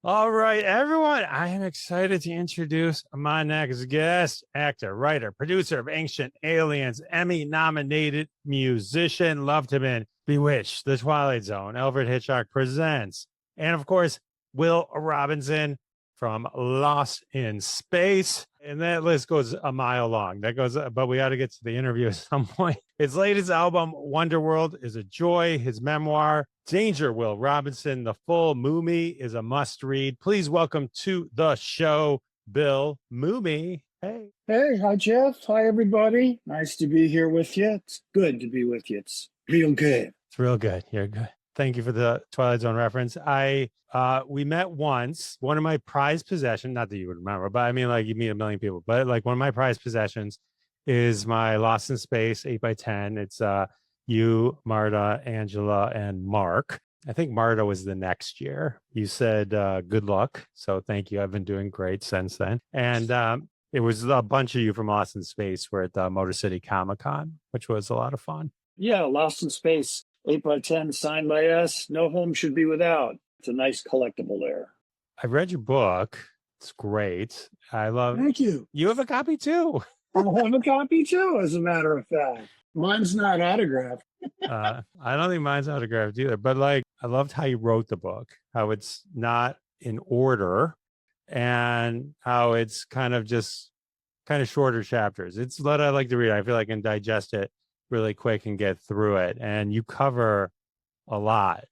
All right, everyone. I am excited to introduce my next guest, actor, writer, producer of Ancient Aliens, Emmy nominated musician, loved him in Bewitched, The Twilight Zone, Alfred Hitchcock Presents, and of course, Will Robinson from Lost in Space. And that list goes a mile long. That goes, but we got to get to the interview at some point. His latest album, Wonderworld, is a joy. His memoir, Danger, Will Robinson, The Full Mumy, is a must read. Please welcome to the show, Bill Mumy. Hey. Hey, hi, Jeff. Hi, everybody. Nice to be here with you. It's good to be with you. It's real good. It's real good. You're good. Thank you for the Twilight Zone reference. We met once. One of my prized possessions, not that you would remember, but I mean, like, you meet a million people, but like one of my prized possessions is my Lost in Space 8x10. It's you, Marta, Angela, and Mark. I think Marta was the next year. You said good luck. So thank you. I've been doing great since then. And it was a bunch of you from Lost in Space were at the Motor City Comic Con, which was a lot of fun. Yeah, Lost in Space, 8x10, signed by us. No Home Should Be Without. It's a nice collectible there. I read your book. It's great. I love it. Thank you. You have a copy too. I have a copy too, as a matter of fact. Mine's not autographed. I don't think mine's autographed either, but like, I loved how you wrote the book, how it's not in order and how it's kind of shorter chapters. It's what I like to read. I feel like I can digest it really quick and get through it. And you cover a lot.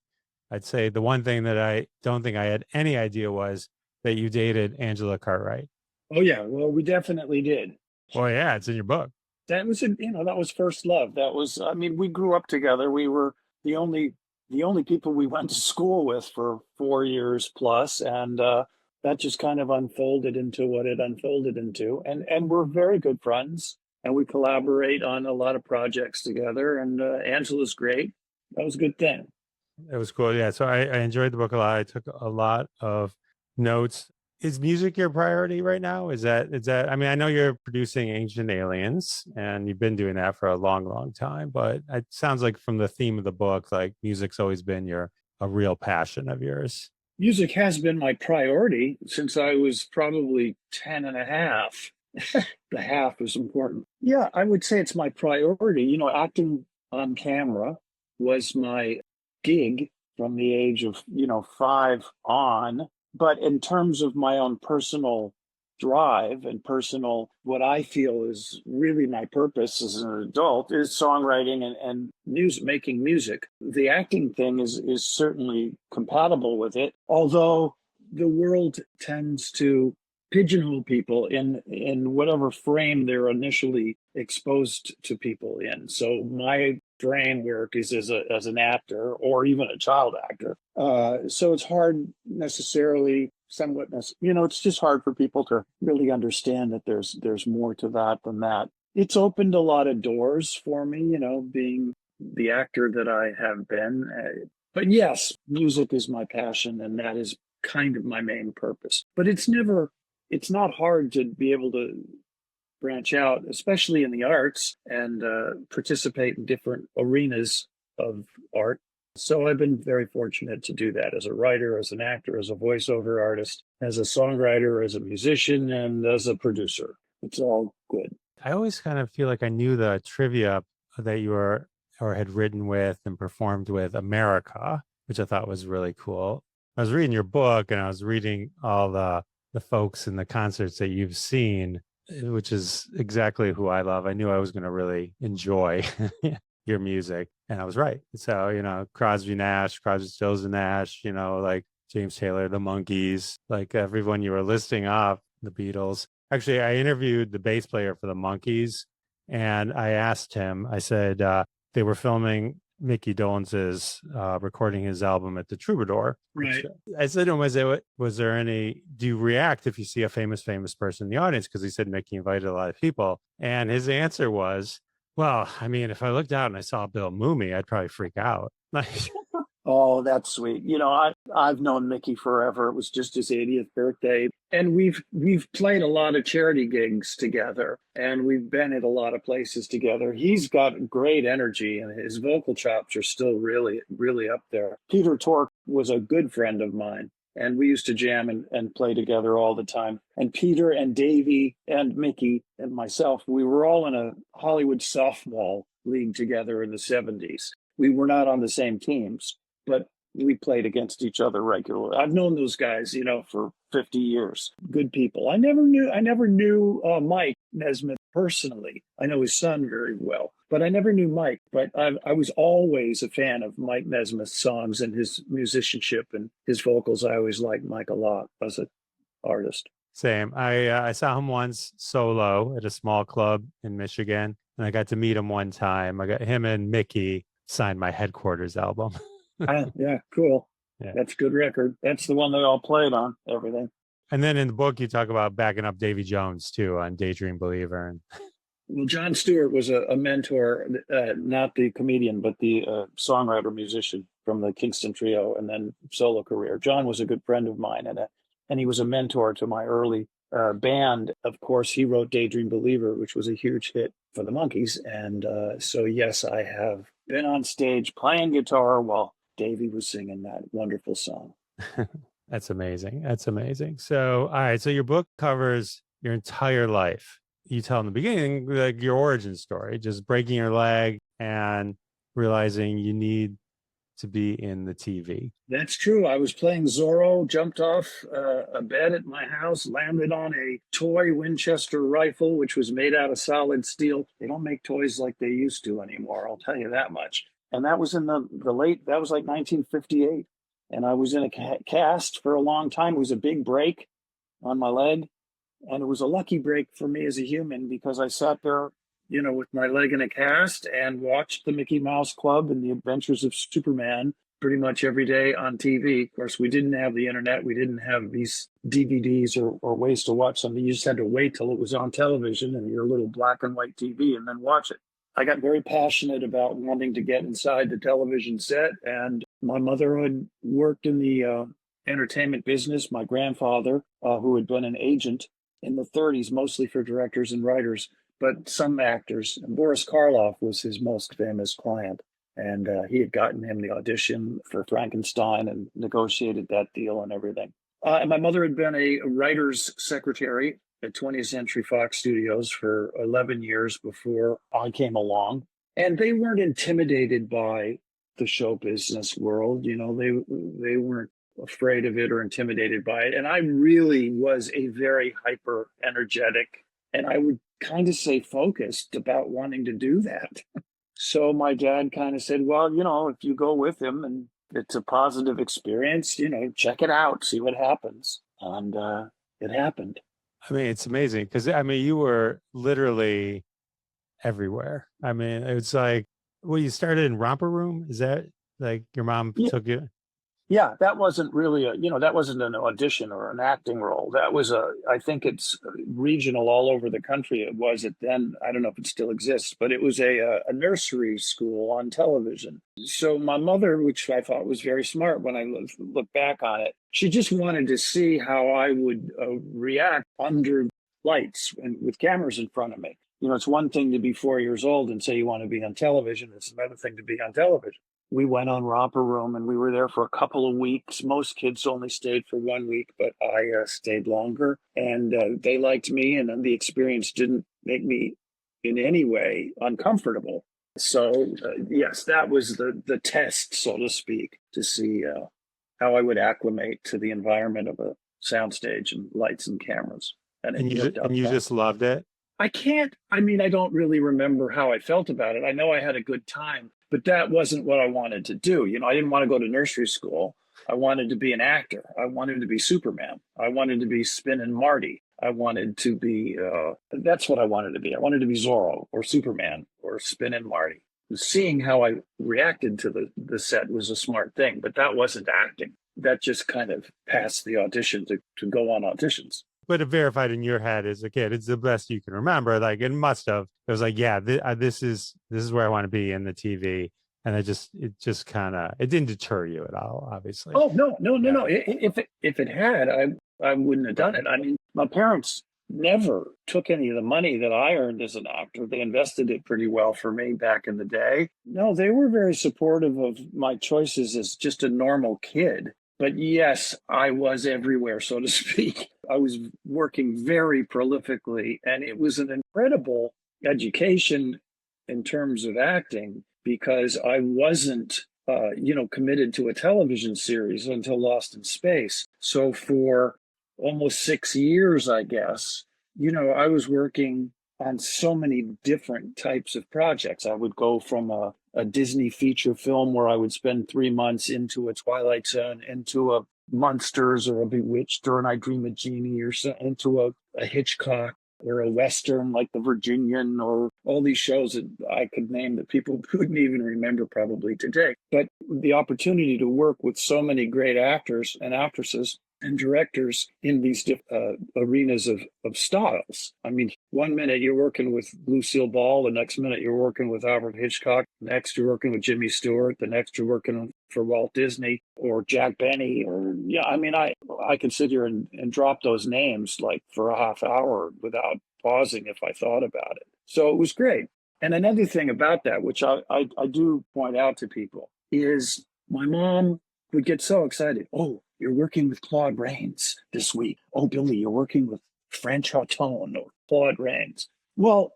I'd say the one thing that I don't think I had any idea was that you dated Angela Cartwright. Oh, yeah. Well, we definitely did. Well, yeah, it's in your book. That was, that was first love. That was, I mean, we grew up together. We were the only people we went to school with for 4 years plus. And that just kind of unfolded into what it unfolded into. And we're very good friends. And we collaborate on a lot of projects together. And Angela's great. That was a good thing. It was cool. Yeah. So I enjoyed the book a lot. I took a lot of notes. Is music your priority right now? Is that, I mean, I know you're producing Ancient Aliens and you've been doing that for a long, long time, but it sounds like from the theme of the book, like music's always been a real passion of yours. Music has been my priority since I was probably 10 and a half. The half is important. Yeah, I would say it's my priority. Acting on camera was my gig from the age of, 5 on. But in terms of my own personal drive and personal, what I feel is really my purpose as an adult is songwriting and music, making music. The acting thing is certainly compatible with it, although the world tends to pigeonhole people in whatever frame they're initially exposed to people in. So my framework is as an actor or even a child actor. So it's hard necessarily, it's just hard for people to really understand that there's more to that than that. It's opened a lot of doors for me, being the actor that I have been. But yes, music is my passion, and that is kind of my main purpose. But it's not hard to be able to branch out, especially in the arts, and participate in different arenas of art. So I've been very fortunate to do that as a writer, as an actor, as a voiceover artist, as a songwriter, as a musician, and as a producer. It's all good. I always kind of feel like I knew the trivia that you were or had written with and performed with America, which I thought was really cool. I was reading your book and I was reading all the folks and the concerts that you've seen, which is exactly who I love. I knew I was going to really enjoy your music, and I was right. So, Crosby, Stills and Nash, like James Taylor, the Monkees, like everyone you were listing off, the Beatles. Actually, I interviewed the bass player for the Monkees, and I asked him, I said, they were filming Mickey Dolenz's recording his album at the Troubadour. Right. I said to him, do you react if you see a famous person in the audience? Because he said Mickey invited a lot of people. And his answer was, well, I mean, if I looked out and I saw Bill Mumy, I'd probably freak out. Oh, that's sweet. I've known Mickey forever. It was just his 80th birthday. And we've played a lot of charity gigs together, and we've been at a lot of places together. He's got great energy, and his vocal chops are still really, really up there. Peter Tork was a good friend of mine, And we used to jam and play together all the time. And Peter and Davey and Mickey and myself, we were all in a Hollywood softball league together in the 70s. We were not on the same teams, but we played against each other regularly. I've known those guys, for 50 years. Good people. I never knew Mike Nesmith personally. I know his son very well, but I never knew Mike. But I was always a fan of Mike Nesmith's songs and his musicianship and his vocals. I always liked Mike a lot as an artist. Same. I saw him once solo at a small club in Michigan, and I got to meet him one time. I got him and Mickey signed my Headquarters album. Yeah, cool. Yeah. That's a good record. That's the one they all played on, everything. And then in the book, you talk about backing up Davy Jones too on Daydream Believer. Well, Jon Stewart was a mentor, not the comedian, but the songwriter musician from the Kingston Trio and then solo career. John was a good friend of mine, and he was a mentor to my early band. Of course, he wrote Daydream Believer, which was a huge hit for the Monkees. And so, yes, I have been on stage playing guitar while Davey was singing that wonderful song. That's amazing. That's amazing. So, all right. So your book covers your entire life. You tell in the beginning, like your origin story, just breaking your leg and realizing you need to be in the TV. That's true. I was playing Zorro, jumped off a bed at my house, landed on a toy Winchester rifle, which was made out of solid steel. They don't make toys like they used to anymore, I'll tell you that much. And that was in the late, that was like 1958. And I was in a cast for a long time. It was a big break on my leg. And it was a lucky break for me as a human because I sat there, with my leg in a cast and watched the Mickey Mouse Club and the Adventures of Superman pretty much every day on TV. Of course, we didn't have the internet. We didn't have these DVDs or ways to watch something. You just had to wait till it was on television and your little black and white TV and then watch it. I got very passionate about wanting to get inside the television set. And my mother had worked in the entertainment business. My grandfather, who had been an agent in the 30s, mostly for directors and writers, but some actors. And Boris Karloff was his most famous client. And he had gotten him the audition for Frankenstein and negotiated that deal and everything. And my mother had been a writer's secretary at 20th Century Fox Studios for 11 years before I came along. And they weren't intimidated by the show business world. They weren't afraid of it or intimidated by it. And I really was a very hyper energetic, and I would kind of say focused about wanting to do that. So my dad kind of said, well, if you go with him and it's a positive experience, check it out, see what happens. And it happened. I mean, it's amazing because, you were literally everywhere. It's like, well, you started in Romper Room. Is that like your mom took you? Yeah, that wasn't really that wasn't an audition or an acting role. That was I think it's regional all over the country. It was it then. I don't know if it still exists, but it was a nursery school on television. So my mother, which I thought was very smart when I look back on it, she just wanted to see how I would react under lights and with cameras in front of me. It's one thing to be 4 years old and say you want to be on television. It's another thing to be on television. We went on Romper Room and we were there for a couple of weeks. Most kids only stayed for 1 week, but I stayed longer. And they liked me, and the experience didn't make me in any way uncomfortable. So, yes, that was the test, so to speak, to see how I would acclimate to the environment of a soundstage and lights and cameras. And you just loved it? I don't really remember how I felt about it. I know I had a good time, but that wasn't what I wanted to do. I didn't want to go to nursery school. I wanted to be an actor. I wanted to be Superman. I wanted to be Spin and Marty. I wanted to be, that's what I wanted to be. I wanted to be Zorro or Superman or Spin and Marty. Seeing how I reacted to the set was a smart thing, but that wasn't acting. That just kind of passed the audition to go on auditions. But it verified in your head as a kid, it's the best you can remember. Like it must have. It was like, yeah, this is where I want to be in the TV, and it just kind of it didn't deter you at all, obviously. Oh no. If it had, I wouldn't have done it. My parents never took any of the money that I earned as an actor. They invested it pretty well for me back in the day. No, they were very supportive of my choices as just a normal kid. But yes, I was everywhere, so to speak. I was working very prolifically, and it was an incredible education in terms of acting because I wasn't, committed to a television series until Lost in Space. So for almost 6 years, I guess, I was working on so many different types of projects. I would go from a Disney feature film where I would spend 3 months into a Twilight Zone, into a Monsters or a Bewitched or an I Dream of Jeannie or so, into a Hitchcock or a Western like The Virginian or all these shows that I could name that people couldn't even remember probably today. But the opportunity to work with so many great actors and actresses and directors in these arenas of styles. I mean, one minute you're working with Lucille Ball, the next minute you're working with Alfred Hitchcock, next you're working with Jimmy Stewart, the next you're working for Walt Disney or Jack Benny, or yeah, I mean, I could sit here and drop those names like for a half hour without pausing if I thought about it. So it was great. And another thing about that, which I do point out to people, is my mom would get so excited. Oh, you're working with Claude Rains this week. Oh, Billy, you're working with French Houghton or Claude Rains. Well,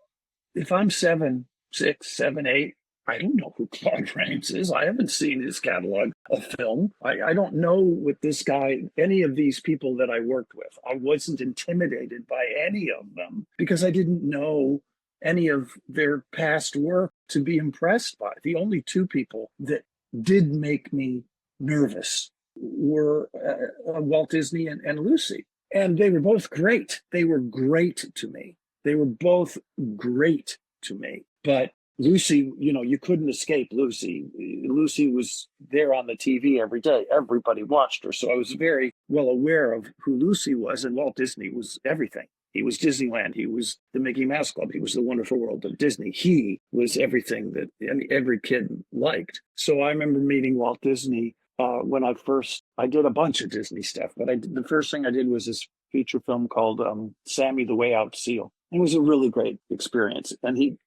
if I'm 7, 6, 7, 8, I don't know who Claude Rains is. I haven't seen his catalog of film. I don't know what this guy, any of these people that I worked with. I wasn't intimidated by any of them because I didn't know any of their past work to be impressed by. The only two people that did make me nervous were Walt Disney and Lucy. And they were both great. They were great to me. They were both great to me. But Lucy, you couldn't escape Lucy. Lucy was there on the TV every day. Everybody watched her. So I was very well aware of who Lucy was. And Walt Disney was everything. He was Disneyland. He was the Mickey Mouse Club. He was the Wonderful World of Disney. He was everything that every kid liked. So I remember meeting Walt Disney when I did a bunch of Disney stuff, but the first thing I did was this feature film called Sammy the Way Out Seal. It was a really great experience. And he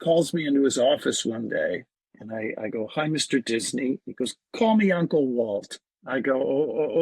calls me into his office one day and I go, "Hi, Mr. Disney." He goes, "Call me Uncle Walt." I go,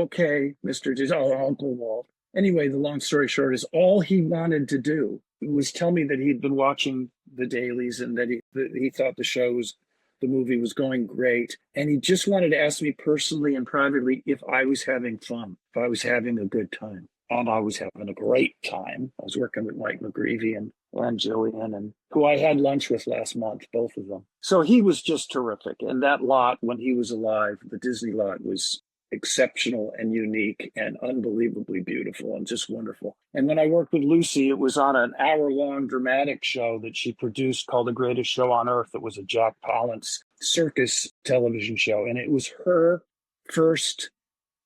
"Okay, Mr. Disney." "Oh, Uncle Walt." Anyway, the long story short is all he wanted to do was tell me that he'd been watching the dailies and that he thought the movie was going great. And he just wanted to ask me personally and privately if I was having fun, if I was having a good time. And I was having a great time. I was working with Mike McGreevy and Jillian, and who I had lunch with last month, both of them. So he was just terrific. And that lot, when he was alive, the Disney lot, was exceptional and unique and unbelievably beautiful and just wonderful. And when I worked with Lucy, it was on an hour-long dramatic show that she produced called The Greatest Show on Earth. It was a Jack Palance circus television show. And it was her first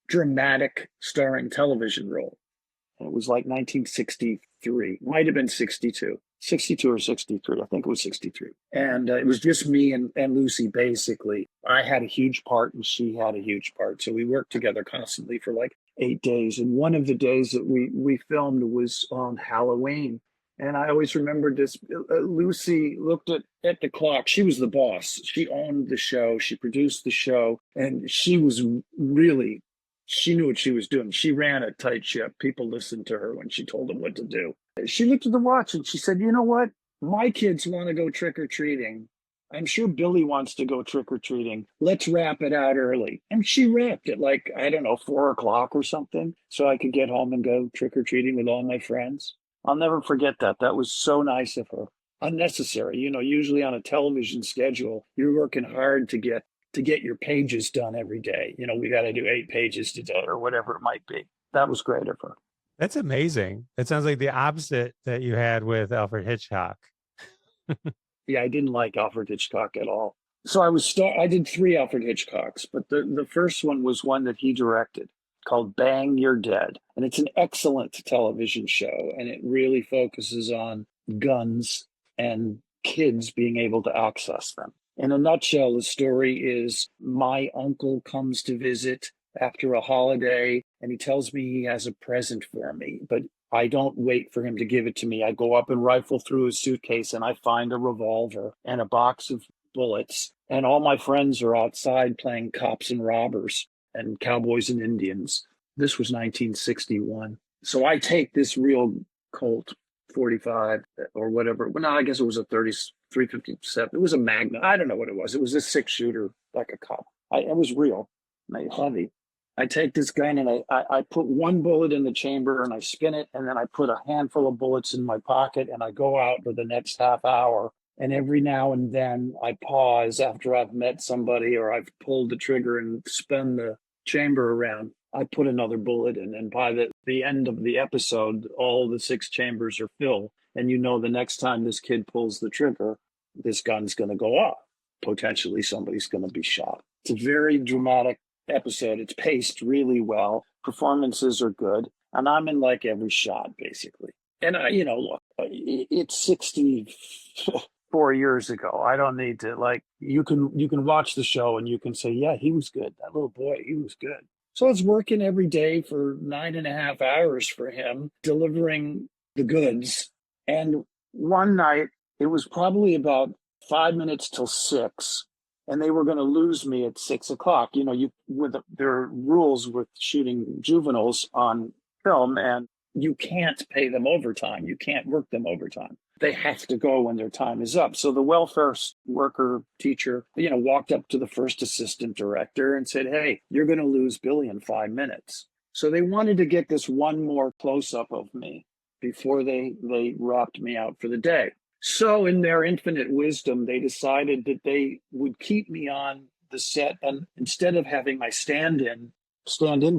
dramatic starring television role. And it was like 1963, might have been 62 or 63. I think it was 63. And it was just me and Lucy, basically. I had a huge part and she had a huge part. So we worked together constantly for like 8 days. And one of the days that we filmed was on Halloween. And I always remembered this. Lucy looked at the clock. She was the boss. She owned the show. She produced the show. And she knew what she was doing. She ran a tight ship. People listened to her when she told them what to do. She looked at the watch and she said, "You know what? My kids want to go trick-or-treating. I'm sure Billy wants to go trick-or-treating. Let's wrap it out early." And she wrapped it like, I don't know, 4 o'clock or something, so I could get home and go trick-or-treating with all my friends. I'll never forget that. That was so nice of her. Unnecessary. Usually on a television schedule, you're working hard to get your pages done every day. We got to do 8 pages today or whatever it might be. That was great of her. That's amazing. It sounds like the opposite that you had with Alfred Hitchcock. Yeah, I didn't like Alfred Hitchcock at all. So I did 3 Alfred Hitchcocks, but the first one was one that he directed called Bang, You're Dead. And it's an excellent television show. And it really focuses on guns and kids being able to access them. In a nutshell, the story is my uncle comes to visit after a holiday and he tells me he has a present for me, but I don't wait for him to give it to me. I go up and rifle through his suitcase and I find a revolver and a box of bullets. And all my friends are outside playing cops and robbers. and Cowboys and Indians. This was 1961. So I take this real Colt 45 or whatever. Well, no, I guess it was a 357. It was a Magnum. I don't know what it was. It was a 6-shooter, like a cop. It was real, heavy. I take this gun and I put one bullet in the chamber and I spin it, and then I put a handful of bullets in my pocket and I go out for the next half hour. And every now and then I pause after I've met somebody or I've pulled the trigger and spun the chamber around. I put another bullet in, and by the end of the episode, all the 6 chambers are filled. And you know the next time this kid pulls the trigger, this gun's going to go off. Potentially somebody's going to be shot. It's a very dramatic episode. It's paced really well. Performances are good. And I'm in like every shot, basically. And, look, it's 64 years ago. I don't need to, you can watch the show and you can say, yeah, he was good. That little boy, he was good. So I was working every day for 9.5 hours for him, delivering the goods. And one night, it was probably about 5 minutes till 6, and they were going to lose me at 6 o'clock. There are rules with shooting juveniles on film, and you can't pay them overtime. You can't work them overtime. They have to go when their time is up. So the welfare worker teacher, walked up to the first assistant director and said, hey, you're going to lose Billy in 5 minutes. So they wanted to get this one more close up of me before they wrapped me out for the day. So in their infinite wisdom, they decided that they would keep me on the set. And instead of having my stand in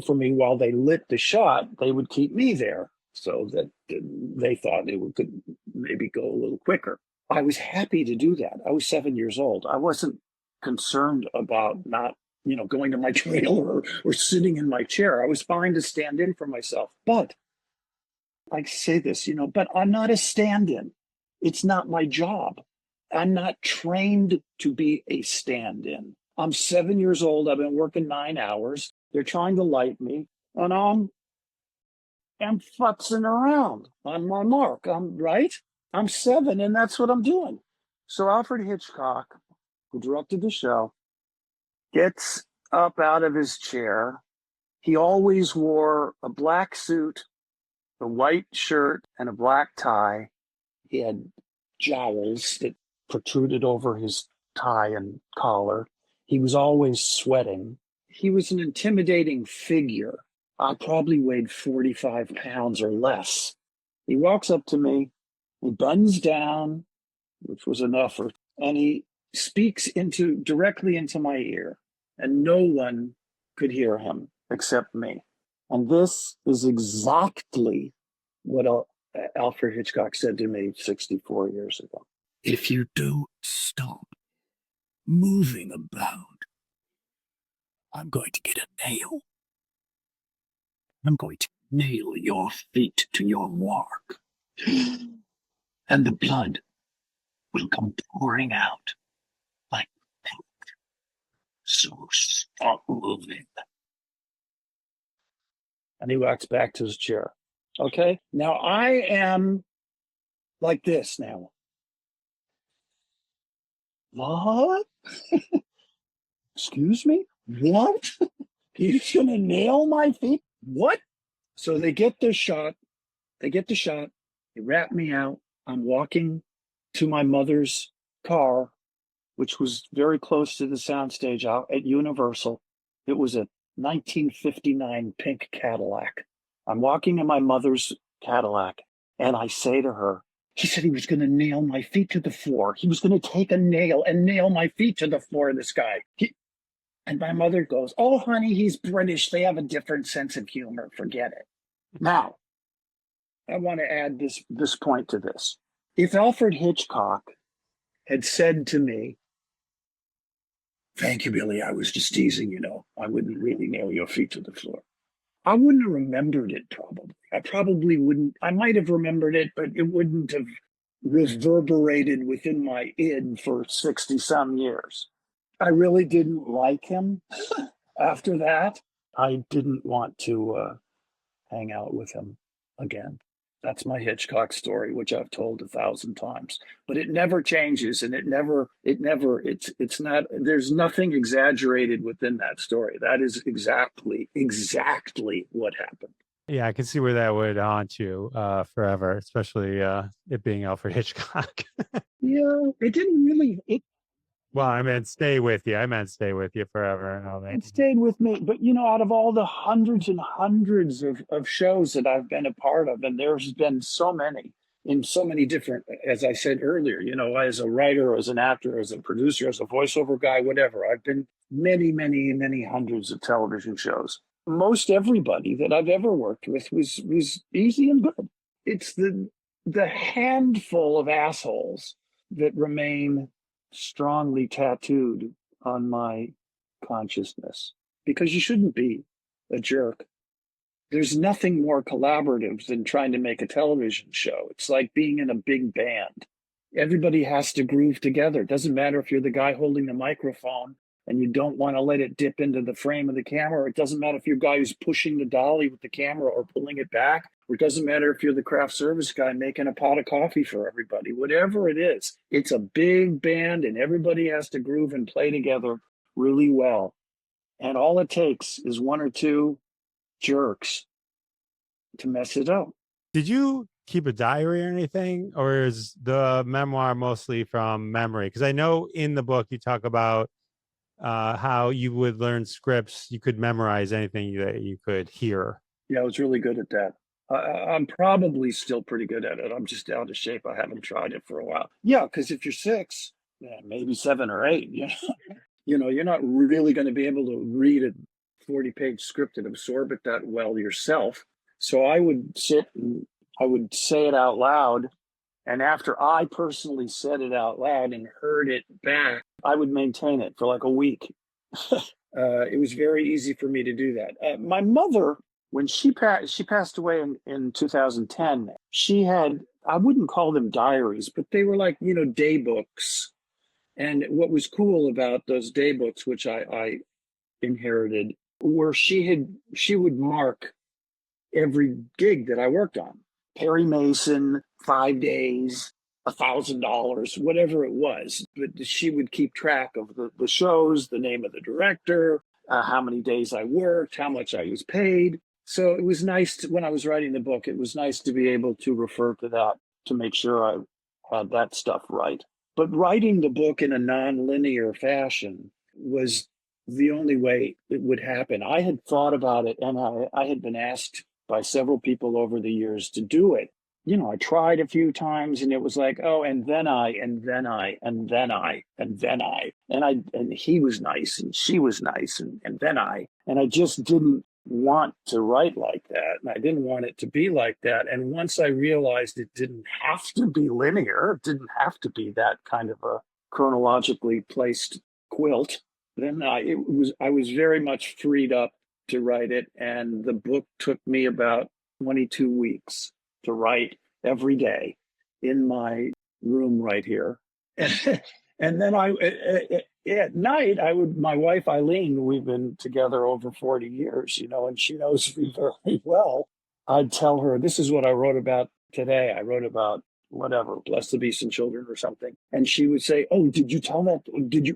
for me while they lit the shot, they would keep me there so that they thought it could maybe go a little quicker. I was happy to do that. I was 7 years old. I wasn't concerned about not, going to my trailer or sitting in my chair. I was fine to stand in for myself. But I say this, but I'm not a stand-in. It's not my job. I'm not trained to be a stand-in. I'm 7 years old. I've been working 9 hours. They're trying to light me, and I'm futzing around on my mark. I'm 7, and that's what I'm doing. So Alfred Hitchcock, who directed the show, gets up out of his chair. He always wore a black suit, a white shirt, and a black tie. He had jowls that protruded over his tie and collar. He was always sweating. He was an intimidating figure. I probably weighed 45 pounds or less. He walks up to me, he bends down, which was enough, and he speaks directly into my ear, and no one could hear him except me. And this is exactly what Alfred Hitchcock said to me 64 years ago. If you don't stop moving about, I'm going to get a nail. I'm going to nail your feet to your mark. And the blood will come pouring out like paint. So stop moving. And he walks back to his chair. Okay? Now I am like this now. What? Excuse me? What? He's going to nail my feet? What? So they get the shot. They wrap me out. I'm walking to my mother's car, which was very close to the soundstage out at Universal. It was a 1959 pink Cadillac. I'm walking in my mother's Cadillac, and I say to her, he said he was going to nail my feet to the floor. He was going to take a nail and nail my feet to the floor, this guy. And my mother goes, oh, honey, he's British. They have a different sense of humor. Forget it. Now, I want to add this point to this. If Alfred Hitchcock had said to me, thank you, Billy, I was just teasing, I wouldn't really nail your feet to the floor, I wouldn't have remembered it probably. I probably wouldn't. I might have remembered it, but it wouldn't have reverberated within my id for 60-some years. I really didn't like him after that. I didn't want to hang out with him again. That's my Hitchcock story, which I've told 1,000 times, but it never changes, and it's not. There's nothing exaggerated within that story. That is exactly what happened. Yeah, I can see where that would haunt you forever, especially it being Alfred Hitchcock. Yeah, it didn't really. Well, I meant stay with you. I meant stay with you forever and all that. It stayed with me. But, out of all the hundreds and hundreds of shows that I've been a part of, and there's been so many in so many different, as I said earlier, as a writer, as an actor, as a producer, as a voiceover guy, whatever. I've been many, many, many hundreds of television shows. Most everybody that I've ever worked with was easy and good. It's the handful of assholes that remain strongly tattooed on my consciousness, because you shouldn't be a jerk. There's nothing more collaborative than trying to make a television show. It's like being in a big band. Everybody has to groove together. It doesn't matter if you're the guy holding the microphone and you don't want to let it dip into the frame of the camera. It doesn't matter if you're the guy who's pushing the dolly with the camera or pulling it back. Or it doesn't matter if you're the craft service guy making a pot of coffee for everybody. Whatever it is, it's a big band and everybody has to groove and play together really well. And all it takes is one or two jerks to mess it up. Did you keep a diary or anything, or is the memoir mostly from memory? Because I know in the book you talk about how you would learn scripts. You could memorize anything that you could hear. Yeah, I was really good at that. I'm probably still pretty good at it. I'm just out of shape. I haven't tried it for a while. Yeah, because if you're 6, maybe 7 or 8, you're not really going to be able to read a 40-page script and absorb it that well yourself. So I would sit and I would say it out loud. And after I personally said it out loud and heard it back, I would maintain it for like a week. It was very easy for me to do that. My mother, when she passed away in 2010, she had, I wouldn't call them diaries, but they were like, day books. And what was cool about those day books, which I inherited, were she would mark every gig that I worked on. Perry Mason, 5 days, $1,000, whatever it was. But she would keep track of the shows, the name of the director, how many days I worked, how much I was paid. So it was nice when I was writing the book, it was nice to be able to refer to that to make sure I had that stuff right. But writing the book in a non-linear fashion was the only way it would happen. I had thought about it, and I had been asked by several people over the years to do it. I tried a few times and it was like, oh, and then he was nice and she was nice and then I just didn't want to write like that. And I didn't want it to be like that. And once I realized it didn't have to be linear, it didn't have to be that kind of a chronologically placed quilt, then I was very much freed up to write it. And the book took me about 22 weeks to write every day in my room right here. And then at night, my wife, Eileen, we've been together over 40 years, and she knows me very well. I'd tell her, this is what I wrote about today. I wrote about whatever, Bless the Beast and Children or something. And she would say, oh, did you tell that?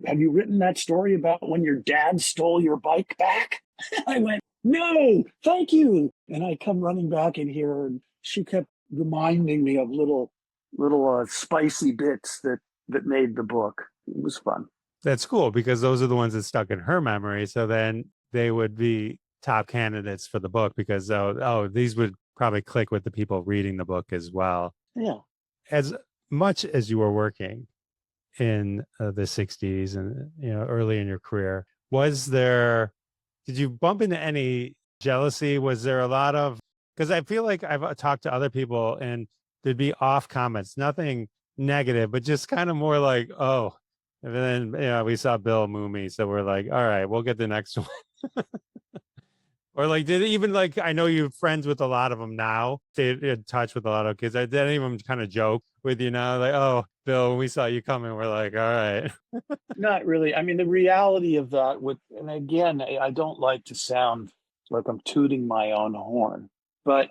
Have you written that story about when your dad stole your bike back? I went, no, thank you. And I come running back in here, and she kept reminding me of little spicy bits that made the book. It was fun. That's cool, because those are the ones that stuck in her memory. So then they would be top candidates for the book, because these would probably click with the people reading the book as well. Yeah. As much as you were working in the 60s and early in your career, did you bump into any jealousy? Was there a lot of, because I feel like I've talked to other people and there'd be off comments, nothing negative, but just kind of more like, oh, and then we saw Bill Mumy, so we're like, all right, we'll get the next one. Or like, did it even, like, I know you're friends with a lot of them now, stay in touch with a lot of kids. Did any of them kind of joke with you now? Like, oh, Bill, when we saw you coming, we're like, all right. Not really. I mean, the reality of that and again, I don't like to sound like I'm tooting my own horn, but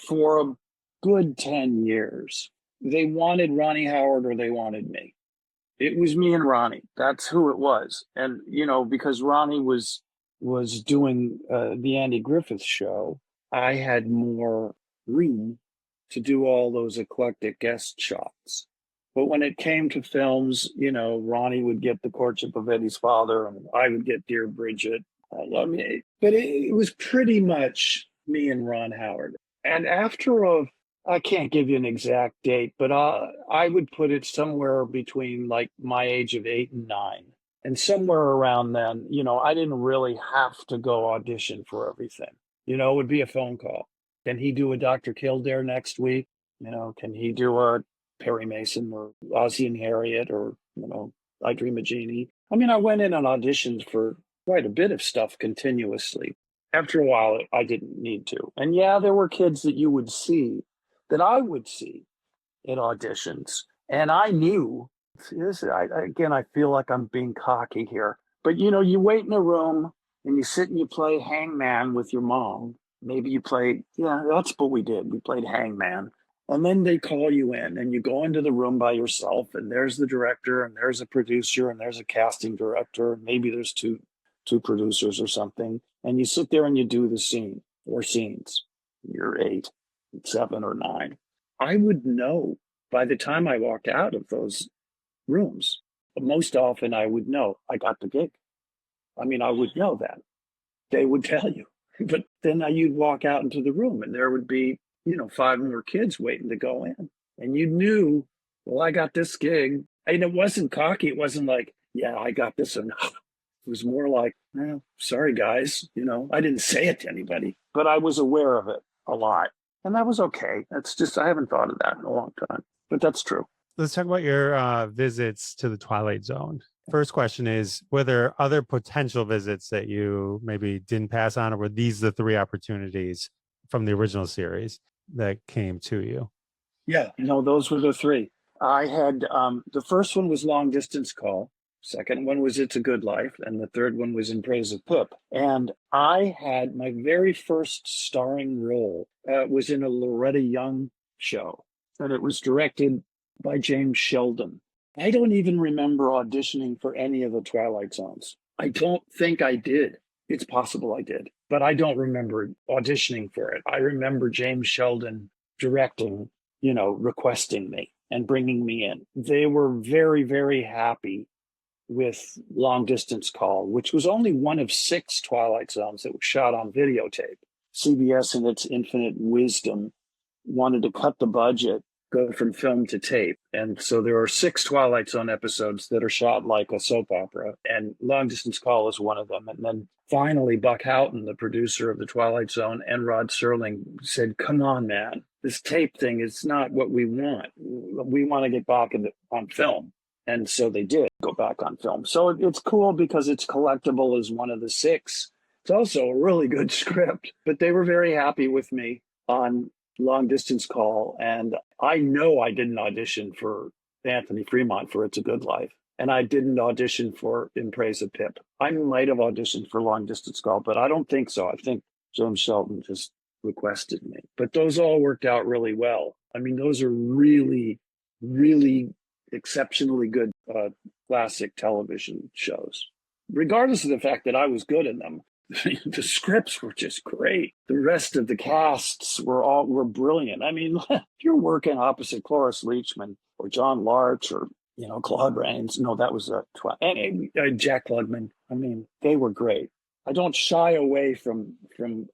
for good 10 years. They wanted Ronnie Howard or they wanted me. It was me and Ronnie. That's who it was. And, because Ronnie was doing the Andy Griffith show, I had more room to do all those eclectic guest shots. But when it came to films, Ronnie would get The Courtship of Eddie's Father, and I would get Dear Bridget. But it was pretty much me and Ron Howard. And I can't give you an exact date, but I would put it somewhere between like my age of 8 and 9. And somewhere around then, I didn't really have to go audition for everything. It would be a phone call. Can he do a Dr. Kildare next week? Can he do a Perry Mason or Ozzie and Harriet or, I Dream of Jeannie? I mean, I went in and auditioned for quite a bit of stuff continuously. After a while, I didn't need to. And yeah, there were kids that you would see that I would see in auditions. And I knew, I feel like I'm being cocky here, but you wait in a room and you sit and you play hangman with your mom. Maybe you played, that's what we did. We played hangman. And then they call you in and you go into the room by yourself and there's the director and there's a producer and there's a casting director. And maybe there's two producers or something. And you sit there and you do the scene or scenes. You're 8, 7 or 9. I would know by the time I walked out of those rooms. Most often I would know I got the gig. I mean, I would know that. They would tell you. But then you'd walk out into the room and there would be, 5 more kids waiting to go in. And you knew, well, I got this gig. And it wasn't cocky. It wasn't like, yeah, I got this. And it was more like, sorry, guys. I didn't say it to anybody, but I was aware of it a lot. And that was okay. That's just, I haven't thought of that in a long time, but that's true. Let's talk about your visits to the Twilight Zone. First question is, were there other potential visits that you maybe didn't pass on, or were these the 3 opportunities from the original series that came to you? Yeah, those were the 3. I had, the first one was Long Distance Call. Second one was It's a Good Life. And the third one was In Praise of Pip. And I had my very first starring role was in a Loretta Young show. And it was directed by James Sheldon. I don't even remember auditioning for any of the Twilight Zones. I don't think I did. It's possible I did, but I don't remember auditioning for it. I remember James Sheldon directing, requesting me and bringing me in. They were very, very happy with Long Distance Call, which was only one of 6 Twilight Zones that was shot on videotape. CBS, in its infinite wisdom, wanted to cut the budget, go from film to tape. And so there are 6 Twilight Zone episodes that are shot like a soap opera, and Long Distance Call is one of them. And then finally, Buck Houghton, the producer of the Twilight Zone, and Rod Serling said, come on, man, this tape thing is not what we want. We want to get back on film. And so they did go back on film. So it's cool because it's collectible as one of the 6. It's also a really good script, but they were very happy with me on Long Distance Call. And I know I didn't audition for Anthony Fremont for It's a Good Life. And I didn't audition for In Praise of Pip. I might have auditioned for Long Distance Call, but I don't think so. I think James Sheldon just requested me. But those all worked out really well. I mean, those are really, really exceptionally good classic television shows, regardless of the fact that I was good in them. The scripts were just great. The rest of the casts were brilliant. I mean, if you're working opposite Cloris Leachman or John Larch or Claude Rains, that was Jack Klugman. I mean, they were great. I don't shy away from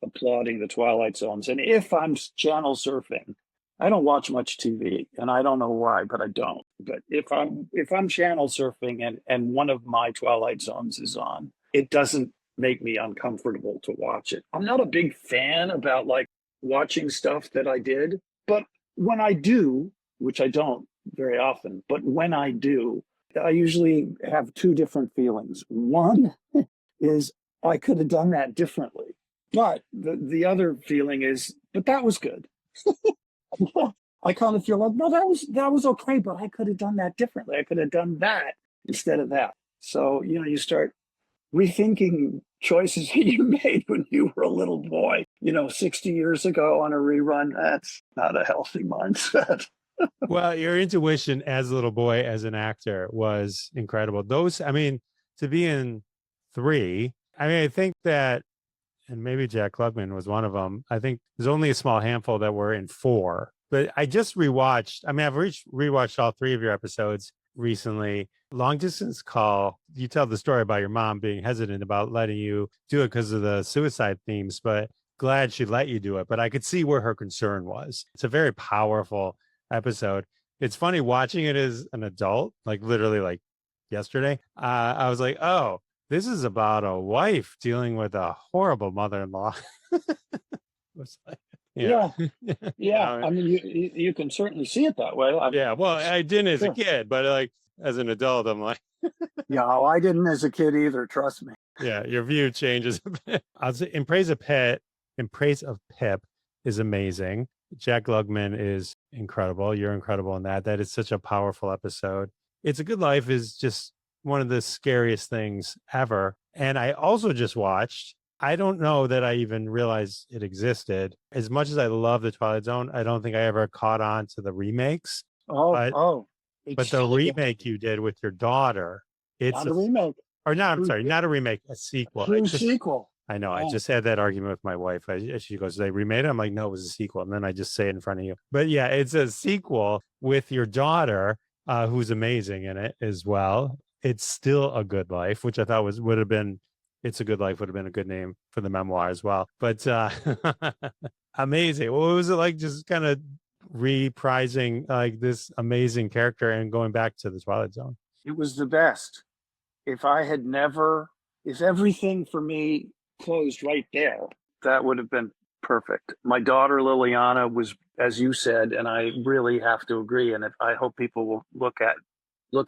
applauding the Twilight Zones. And if I'm channel surfing, I don't watch much TV, and I don't know why, but I don't. But if I'm channel surfing and one of my Twilight Zones is on, it doesn't make me uncomfortable to watch it. I'm not a big fan about like watching stuff that I did, but when I do, which I don't very often, but when I do, I usually have 2 different feelings. One is I could have done that differently, but the other feeling is, but that was good. I kind of feel like, no, that was okay, but I could have done that differently. I could have done that instead of that. So, you start rethinking choices that you made when you were a little boy. 60 years ago on a rerun. That's not a healthy mindset. Well, your intuition as a little boy, as an actor, was incredible. To be in three, I think that, and maybe Jack Klugman was one of them. I think there's only a small handful that were in four. But I just rewatched. I've rewatched all three of your episodes recently. Long Distance Call, you tell the story about your mom being hesitant about letting you do it because of the suicide themes, but glad she let you do it. But I could see where her concern was. It's a very powerful episode. It's funny watching it as an adult, like literally like yesterday. I was like, oh, this is about a wife dealing with a horrible mother-in-law. Yeah. Yeah. I mean, you can certainly see it that way. Well, I didn't as Sure. a kid, but like as an adult, I'm like, Yeah, I didn't as a kid either. Trust me. yeah, your view changes a bit. I'll say In Praise of Pip is amazing. Jack Klugman is incredible. You're incredible in that. That is such a powerful episode. It's a Good Life is just one of the scariest things ever. And I also just watched, I don't know that I even realized it existed. As much as I love the Twilight Zone, I don't think I ever caught on to the remakes. But the remake you did with your daughter, it's not a remake. Or no, I'm sorry, not a remake, a sequel. Sequel. I know. I just had that argument with my wife. She goes, they remade it? I'm like, no, it was a sequel. And then I just say it in front of you. But yeah, it's a sequel with your daughter, who's amazing in it as well. It's Still a Good Life, which I thought would have been, It's a Good Life would have been a good name for the memoir as well. But amazing. What was it like just kind of reprising like this amazing character and going back to the Twilight Zone? It was the best. If everything for me closed right there, that would have been perfect. My daughter Liliana was, as you said, and I really have to agree, and I hope people will look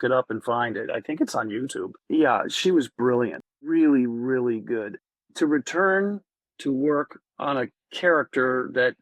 it up and find it. I think it's on YouTube. Yeah, she was brilliant. Really, really good. To return to work on a character that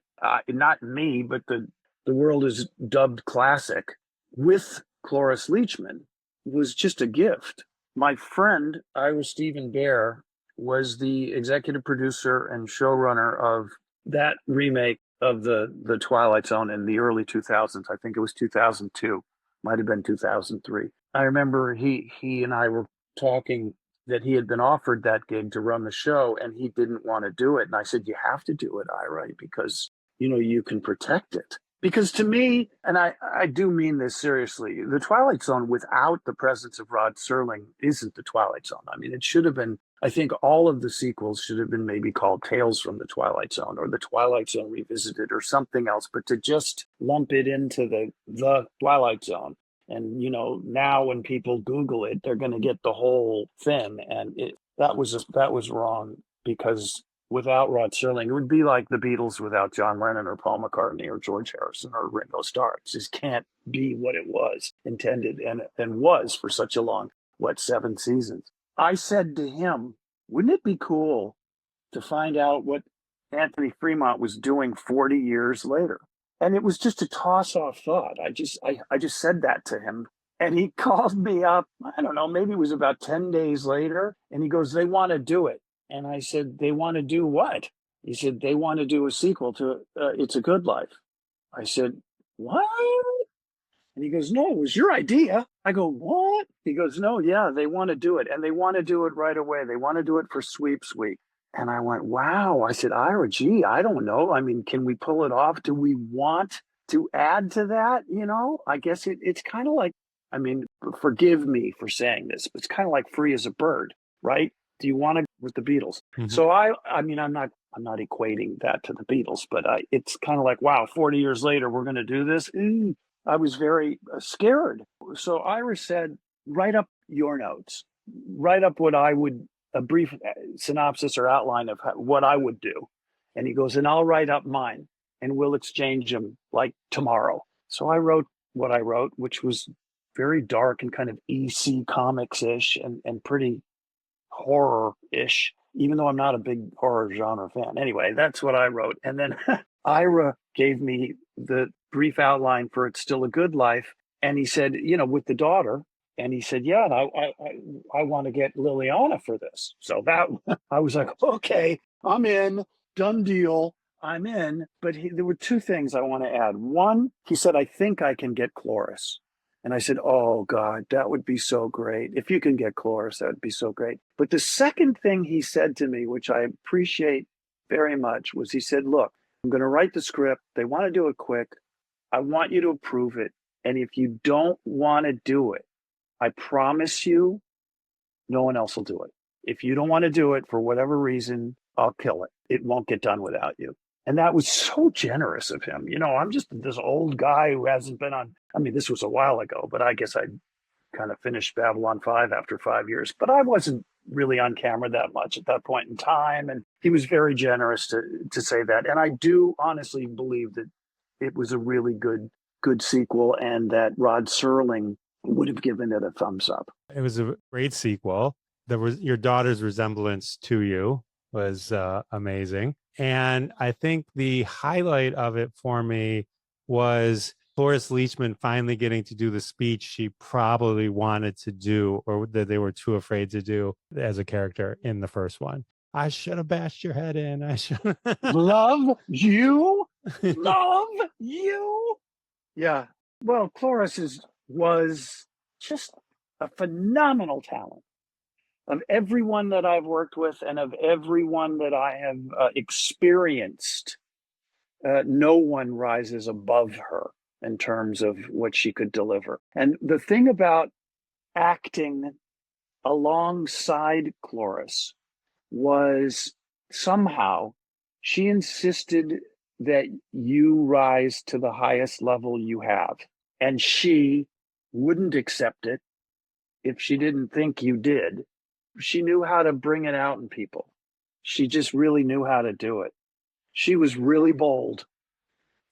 not me, but the world is dubbed classic with Cloris Leachman was just a gift. My friend, Ira Stephen Bear, was the executive producer and showrunner of that remake of the Twilight Zone in the early 2000s. I think it was 2002, might have been 2003. I remember he and I were talking that he had been offered that gig to run the show and he didn't want to do it. And I said, you have to do it, Ira, because, you can protect it. Because to me, and I do mean this seriously, the Twilight Zone without the presence of Rod Serling isn't the Twilight Zone. I mean, it should have been, I think all of the sequels should have been maybe called Tales from the Twilight Zone or the Twilight Zone Revisited or something else, but to just lump it into the Twilight Zone. And, now when people Google it, they're going to get the whole thing. And that was wrong because without Rod Serling, it would be like the Beatles without John Lennon or Paul McCartney or George Harrison or Ringo Starr. It just can't be what it was intended and was for such a long, 7 seasons. I said to him, wouldn't it be cool to find out what Anthony Fremont was doing 40 years later? And it was just a toss-off thought. I just said that to him. And he called me up, I don't know, maybe it was about 10 days later. And he goes, they want to do it. And I said, they want to do what? He said, they want to do a sequel to It's a Good Life. I said, what? And he goes, no, it was your idea. I go, what? He goes, no, yeah, they want to do it. And they want to do it right away. They want to do it for Sweeps Week. And I went, wow. I said, Ira, gee, I don't know. I mean, can we pull it off? Do we want to add to that? I guess it's kind of like, I mean, forgive me for saying this, but it's kind of like Free as a Bird, right? Do you want to with the Beatles? Mm-hmm. So I mean, I'm not equating that to the Beatles, but it's kind of like, wow, 40 years later, we're going to do this. I was very scared. So Ira said, write up your notes, write up a brief synopsis or outline of what I would do. And he goes, and I'll write up mine and we'll exchange them like tomorrow. So I wrote what I wrote, which was very dark and kind of EC comics-ish and pretty horror-ish, even though I'm not a big horror genre fan. Anyway, that's what I wrote. And then Ira gave me the brief outline for It's Still a Good Life. And he said, with the daughter. And he said, yeah, I want to get Liliana for this. So that I was like, okay, I'm in. done deal. I'm in. But there were two things I want to add. One, he said, I think I can get Cloris. And I said, oh, God, that would be so great. If you can get Cloris, that would be so great. But the second thing he said to me, which I appreciate very much, was he said, look, I'm going to write the script. They want to do it quick. I want you to approve it. And if you don't want to do it, I promise you, no one else will do it. If you don't want to do it for whatever reason, I'll kill it. It won't get done without you. And that was so generous of him. You know, I'm just this old guy who hasn't been on, I mean, this was a while ago, but I guess I kind of finished Babylon 5 after 5 years. But I wasn't really on camera that much at that point in time. And he was very generous to say that. And I do honestly believe that it was a really good sequel and that Rod Serling would have given it a thumbs up. It was a great sequel. Your daughter's resemblance to you was amazing. And I think the highlight of it for me was Cloris Leachman finally getting to do the speech she probably wanted to do, or that they were too afraid to do as a character in the first one. I should have bashed your head in. I should love you. Love you. Yeah. Well, Cloris was just a phenomenal talent. Of everyone that I've worked with and of everyone that I have experienced, no one rises above her in terms of what she could deliver. And the thing about acting alongside Cloris was somehow she insisted that you rise to the highest level you have. And she wouldn't accept it if she didn't think you did. She knew how to bring it out in people. She just really knew how to do it. She was really bold.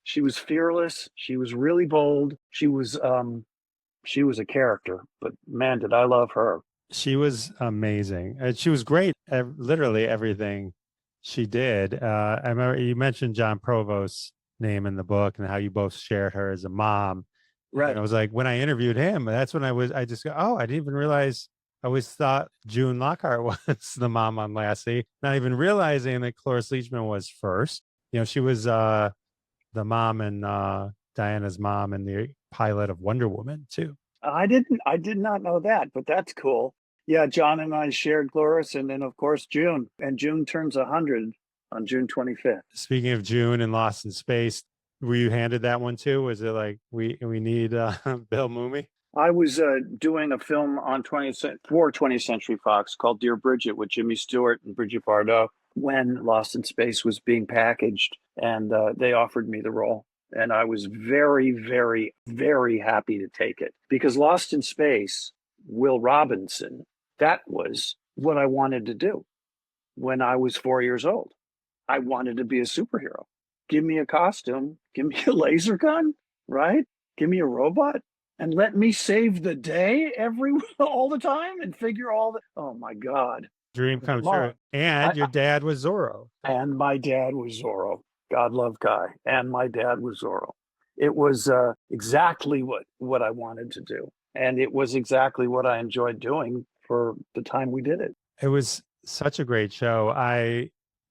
She was fearless. She was really bold. She was a character, but man, did I love her. She was amazing. She was great at literally everything she did. I remember you mentioned John Provost's name in the book and how you both shared her as a mom. Right. And I was like, when I interviewed him, that's when I just go, oh, I didn't even realize. I always thought June Lockhart was the mom on Lassie, not even realizing that Cloris Leachman was first. You know, she was the mom and Diana's mom in the pilot of Wonder Woman too. I did not know that, but that's cool. Yeah, John and I shared Cloris, and then of course June, and June turns 100 on June 25th. Speaking of June and Lost in Space, were you handed that one too? Was it like we need Bill Mumy? I was doing a film on 20th Century Fox called Dear Bridget with Jimmy Stewart and Bridget Bardot when Lost in Space was being packaged, and they offered me the role. And I was very, very, very happy to take it because Lost in Space, Will Robinson, that was what I wanted to do when I was 4 years old. I wanted to be a superhero. Give me a costume, give me a laser gun, right? Give me a robot. And let me save the day all the time and figure all the, oh my God. Dream come true. And your dad was Zorro. And my dad was Zorro. God love Kai. And my dad was Zorro. It was exactly what I wanted to do. And it was exactly what I enjoyed doing for the time we did it. It was such a great show.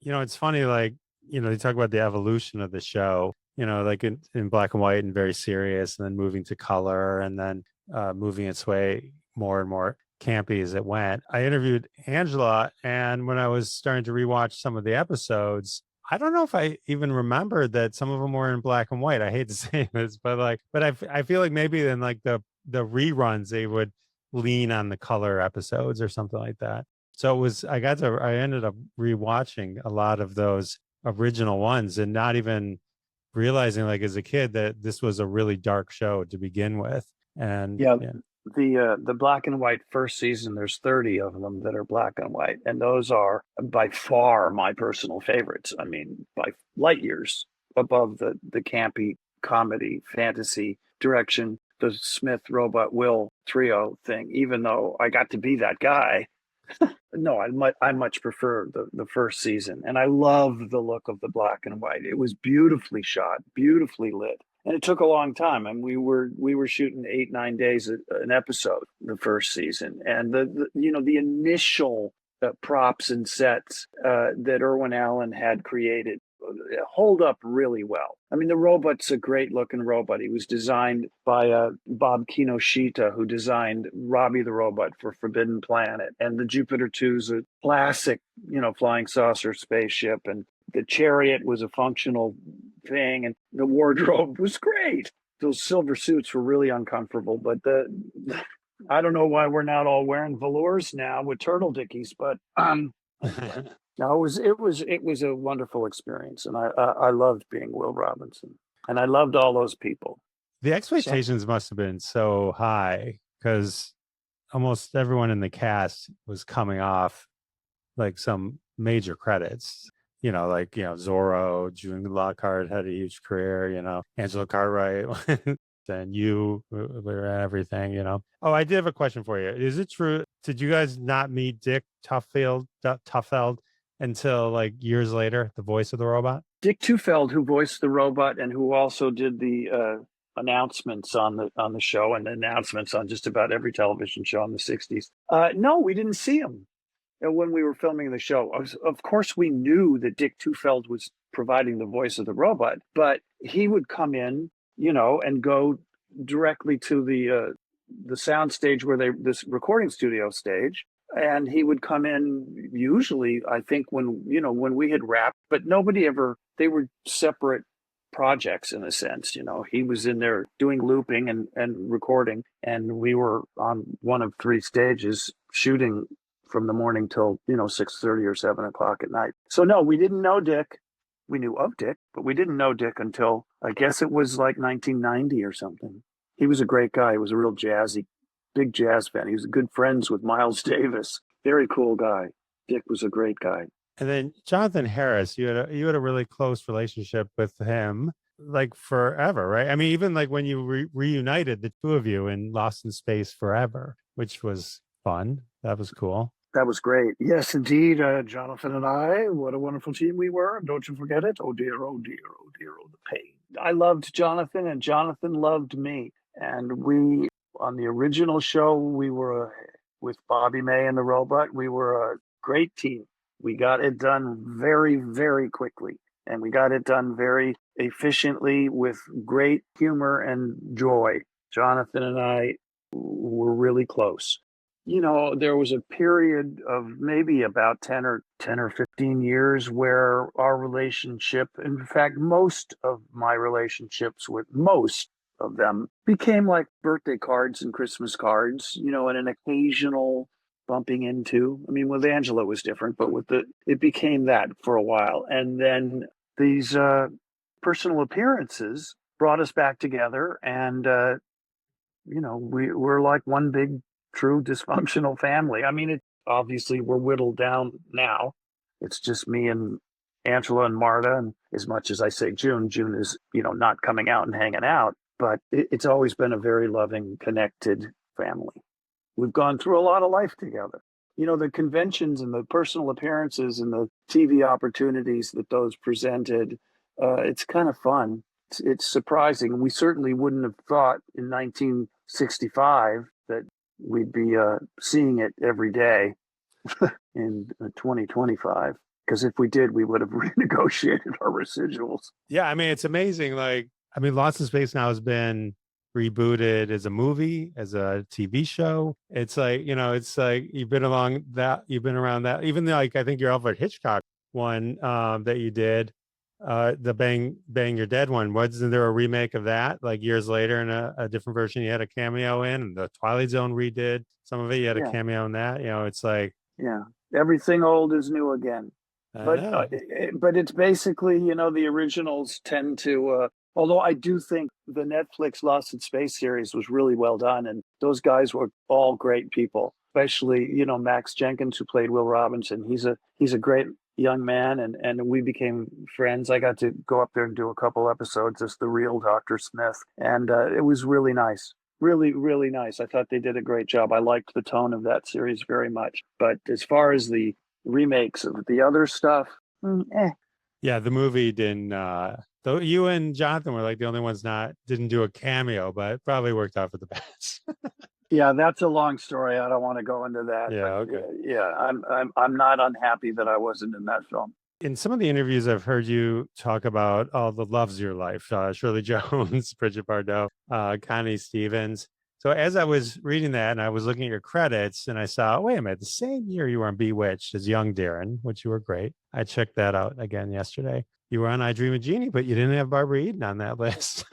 It's funny, like, they talk about the evolution of the show. Like in black and white and very serious, and then moving to color, and then moving its way more and more campy as it went. I interviewed Angela, and when I was starting to rewatch some of the episodes, I don't know if I even remembered that some of them were in black and white. I hate to say this, but I feel like maybe in like the reruns, they would lean on the color episodes or something like that. So I ended up rewatching a lot of those original ones and not even realizing, like, as a kid, that this was a really dark show to begin with. And the black and white first season, there's 30 of them that are black and white, and those are by far my personal favorites. I mean, by light years above the campy comedy fantasy direction, the Smith Robot Will trio thing. Even though I got to be that guy, no, I much prefer the first season, and I love the look of the black and white. It was beautifully shot, beautifully lit, and it took a long time. And we were shooting 8-9 days an episode the first season, and the initial props and sets that Irwin Allen had created hold up really well. I mean, the robot's a great looking robot. He was designed by Bob Kinoshita, who designed Robbie the Robot for Forbidden Planet. And the Jupiter 2 is a classic, flying saucer spaceship. And the chariot was a functional thing. And the wardrobe was great. Those silver suits were really uncomfortable, but I don't know why we're not all wearing velours now with turtle dickies, but no, it was a wonderful experience, and I loved being Will Robinson, and I loved all those people. The expectations must have been so high because almost everyone in the cast was coming off like some major credits. Zorro, June Lockhart had a huge career. Angela Cartwright, and you were everything. Oh, I did have a question for you. Is it true? Did you guys not meet Dick Tufeld until like years later, the voice of the robot? Dick Tufeld, who voiced the robot and who also did the announcements on the show and announcements on just about every television show in the 60s. No, we didn't see him when we were filming the show. Of course, we knew that Dick Tufeld was providing the voice of the robot, but he would come in, and go directly to the sound stage this recording studio stage. And he would come in usually, I think, when we had wrapped, but they were separate projects in a sense. He was in there doing looping and recording, and we were on one of three stages shooting from the morning till 6:30 or 7 o'clock at night. So no, we didn't know Dick. We knew of Dick, but we didn't know Dick until I guess it was like 1990 or something. He was a great guy. He was a real big jazz fan. He was good friends with Miles Davis. Very cool guy. Dick was a great guy. And then Jonathan Harris, you had a really close relationship with him, like forever, right? I mean, even like when you reunited the two of you in Lost in Space Forever, which was fun. That was cool. That was great. Yes, indeed. Jonathan and I, what a wonderful team we were. Don't you forget it. Oh, dear, oh, dear, oh, dear, oh, the pain. I loved Jonathan, and Jonathan loved me. And we, on the original show, we were with Bobby May and the robot. We were a great team. We got it done very, very quickly. And we got it done very efficiently with great humor and joy. Jonathan and I were really close. There was a period of maybe about 10 or 15 years where our relationship, in fact, most of my relationships with most of them became like birthday cards and Christmas cards, and an occasional bumping into. I mean, with Angela it was different, but it became that for a while. And then these personal appearances brought us back together, and we're like one big true dysfunctional family. I mean, obviously we're whittled down now. It's just me and Angela and Marta, and as much as I say June is not coming out and hanging out, but it's always been a very loving, connected family. We've gone through a lot of life together. The conventions and the personal appearances and the TV opportunities that those presented, it's kind of fun. It's surprising. We certainly wouldn't have thought in 1965 that we'd be seeing it every day in 2025. Because if we did, we would have renegotiated our residuals. Yeah, I mean, it's amazing. Lost in Space now has been rebooted as a movie, as a TV show. It's like, you've been around that. Even though, I think your Alfred Hitchcock one that you did, the Bang You're Dead one, wasn't there a remake of that like years later in a different version you had a cameo in? And the Twilight Zone redid some of it, you had a cameo in that. It's like, yeah, everything old is new again. But it's basically, the originals tend to although I do think the Netflix Lost in Space series was really well done, and those guys were all great people, especially Max Jenkins, who played Will Robinson. He's a great young man, and we became friends. I got to go up there and do a couple episodes as the real Dr. Smith, and it was really nice. Really, really nice. I thought they did a great job. I liked the tone of that series very much. But as far as the remakes of the other stuff, Yeah, the movie didn't. Though you and Jonathan were like the only ones didn't do a cameo, but it probably worked out for the best. Yeah, that's a long story. I don't want to go into that. Yeah, But okay. yeah, I'm not unhappy that I wasn't in that film. In some of the interviews, I've heard you talk about all the loves of your life, Shirley Jones, Bridget Bardot, Connie Stevens. So as I was reading that and I was looking at your credits and I saw, wait a minute, the same year you were on Bewitched as young Darren, which you were great. I checked that out again yesterday. You were on I Dream of Jeannie, but you didn't have Barbara Eden on that list.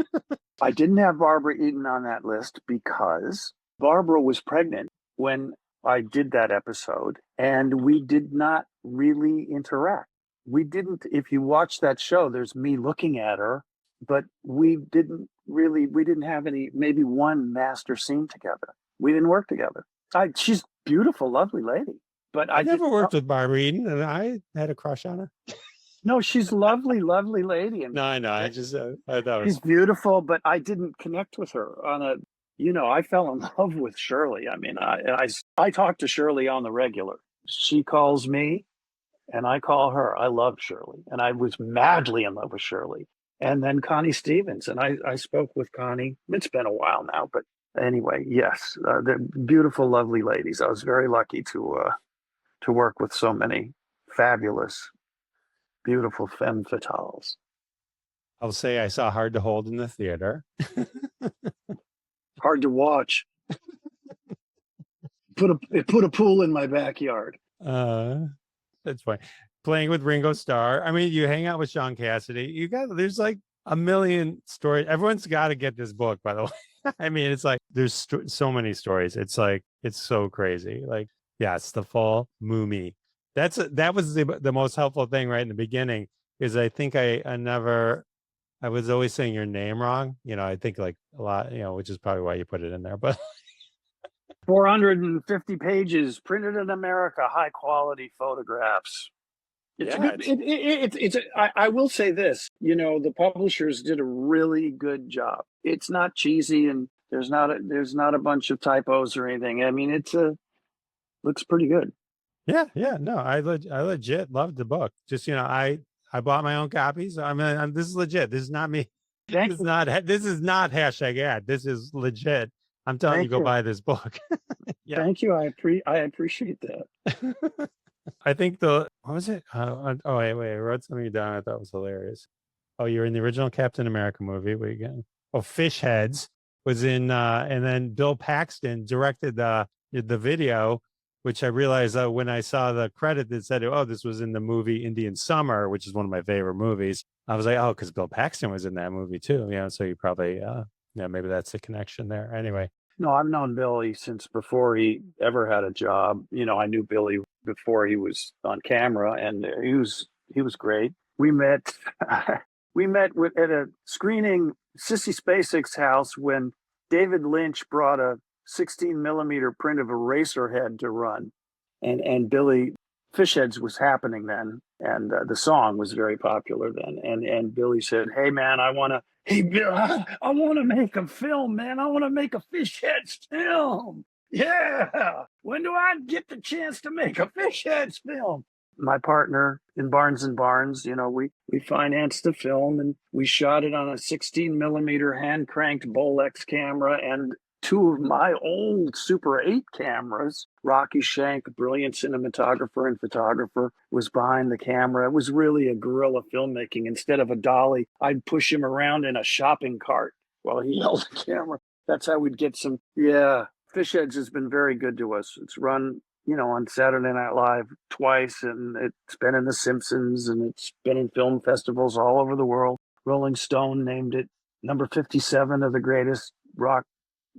I didn't have Barbara Eden on that list because Barbara was pregnant when I did that episode, and we did not really interact. We didn't, if you watch that show, there's me looking at her, but we didn't have any, maybe one master scene together. We didn't work together. She's beautiful, lovely lady, but I never worked with Barbara Eden and I had a crush on her. No, she's lovely, lovely lady. And no, I know. I just, I thought she's beautiful, but I didn't connect with her on a, I fell in love with Shirley. I mean, I talk to Shirley on the regular. She calls me and I call her. I loved Shirley and I was madly in love with Shirley. And then Connie Stevens. And I spoke with Connie. It's been a while now, but anyway, yes, they're beautiful, lovely ladies. I was very lucky to work with so many fabulous, beautiful femme fatales. I'll say I saw Hard to Hold in the theater. Hard to watch. It put a pool in my backyard. That's fine. Playing with Ringo Starr. I mean, you hang out with Sean Cassidy. There's like a million stories. Everyone's got to get this book, by the way. I mean, it's like there's so many stories. It's like it's so crazy. Like, yeah, it's the full Mumy. That was the most helpful thing right in the beginning, is I think I was always saying your name wrong. I think like a lot, which is probably why you put it in there. But 450 pages, printed in America, high quality photographs. I will say this, the publishers did a really good job. It's not cheesy and there's not a bunch of typos or anything. I mean, looks pretty good. Yeah. No, I legit loved the book. Just, I bought my own copies. I mean, this is legit. This is not me. This is not hashtag ad. This is legit. I'm telling you, go buy this book. Yeah. Thank you. I appreciate that. I think what was it? Wait, I wrote something down I thought was hilarious. Oh, you're in the original Captain America movie. Wait again. Oh, Fish Heads was in, and then Bill Paxton directed the video, which I realized when I saw the credit that said, oh, this was in the movie Indian Summer, which is one of my favorite movies. I was like, oh, because Bill Paxton was in that movie too. So you probably, maybe that's the connection there. Anyway. No, I've known Billy since before he ever had a job. I knew Billy before he was on camera, and he was great. We met at a screening Sissy Spacek's house when David Lynch brought a 16 millimeter print of Eraserhead to run, and Billy Fishheads was happening then, and the song was very popular then, and Billy said, "Hey man, Hey, Bill, I want to make a film, man. I want to make a Fish Heads film. Yeah. When do I get the chance to make a Fish Heads film?" My partner in Barnes and Barnes, we financed the film and we shot it on a 16 millimeter hand cranked Bolex camera and two of my old Super 8 cameras. Rocky Shank, brilliant cinematographer and photographer, was behind the camera. It was really a guerrilla filmmaking. Instead of a dolly, I'd push him around in a shopping cart while he held the camera. That's how we'd get some. Yeah, Fish Heads has been very good to us. It's run, on Saturday Night Live twice, and it's been in The Simpsons, and it's been in film festivals all over the world. Rolling Stone named it number 57 of the greatest rock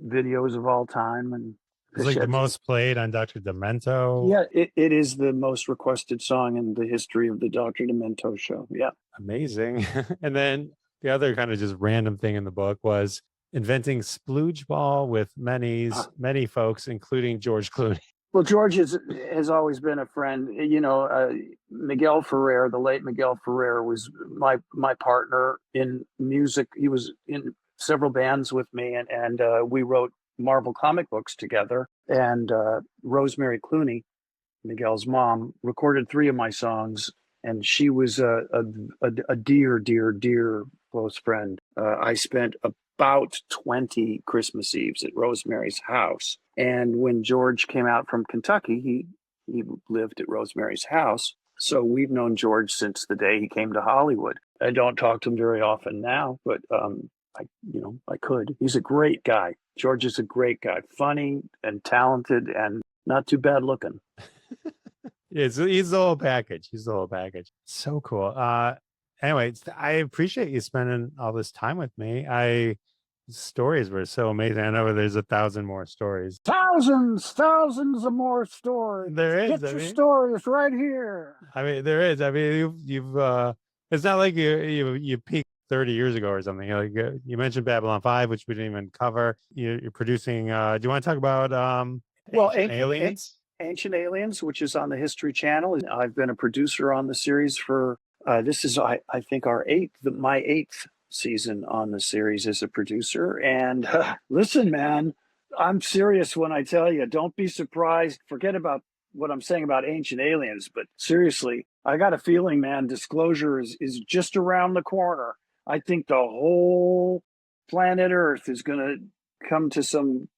videos of all time, and it's like the most played on Dr. Demento. Yeah, it is the most requested song in the history of the Dr. Demento show. Yeah, amazing. And then the other kind of just random thing in the book was inventing splooge ball with many folks, including George Clooney. Well, George has always been a friend. Miguel Ferrer, the late Miguel Ferrer, was my partner in music. He was in several bands with me, and we wrote Marvel comic books together. And Rosemary Clooney, Miguel's mom, recorded 3 of my songs, and she was a dear, dear, dear close friend. I spent about 20 Christmas Eves at Rosemary's house, And when George came out from Kentucky, he lived at Rosemary's House. So we've known George since the day he came to Hollywood. I don't talk to him very often now, but I could. He's a great guy. George is a great guy, funny and talented and not too bad looking. He's the whole package. He's the whole package. So cool. Anyway, I appreciate you spending all this time with me. Stories were so amazing. I know there's 1,000 more stories. Thousands of more stories. There is. Get your stories right here. I mean, there is. I mean, you've it's not like you peaked 30 years ago or something. Like you mentioned Babylon 5, which we didn't even cover. You're producing. Do you want to talk about Aliens? Ancient Aliens, which is on the History Channel. I've been a producer on the series for this is I think my eighth season on the series as a producer. And listen, man, I'm serious when I tell you, don't be surprised. Forget about what I'm saying about Ancient Aliens, but seriously, I got a feeling, man, disclosure is just around the corner. I think the whole planet Earth is going to come to some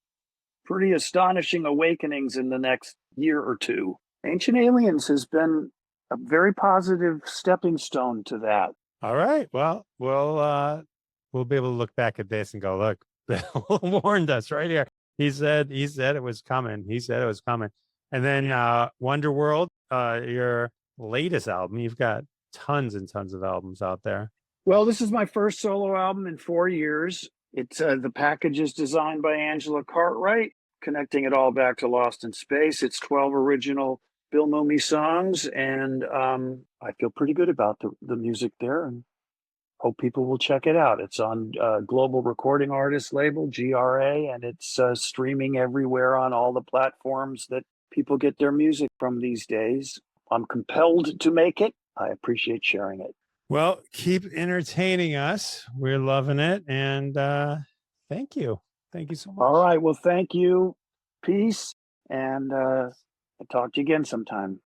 pretty astonishing awakenings in the next year or two. Ancient Aliens has been a very positive stepping stone to that. All right. Well, we'll be able to look back at this and go, look, Bill warned us right here. He said it was coming. He said it was coming. And then Wonderworld, your latest album. You've got tons and tons of albums out there. Well, this is my first solo album in 4 years. It's the package is designed by Angela Cartwright, connecting it all back to Lost in Space. It's 12 original Bill Mumy songs, and I feel pretty good about the music there, and hope people will check it out. It's on Global Recording Artist label, GRA, and it's streaming everywhere on all the platforms that people get their music from these days. I'm compelled to make it. I appreciate sharing it. Well, keep entertaining us. We're loving it, and thank you. Thank you so much. All right. Well, thank you. Peace, and I'll talk to you again sometime.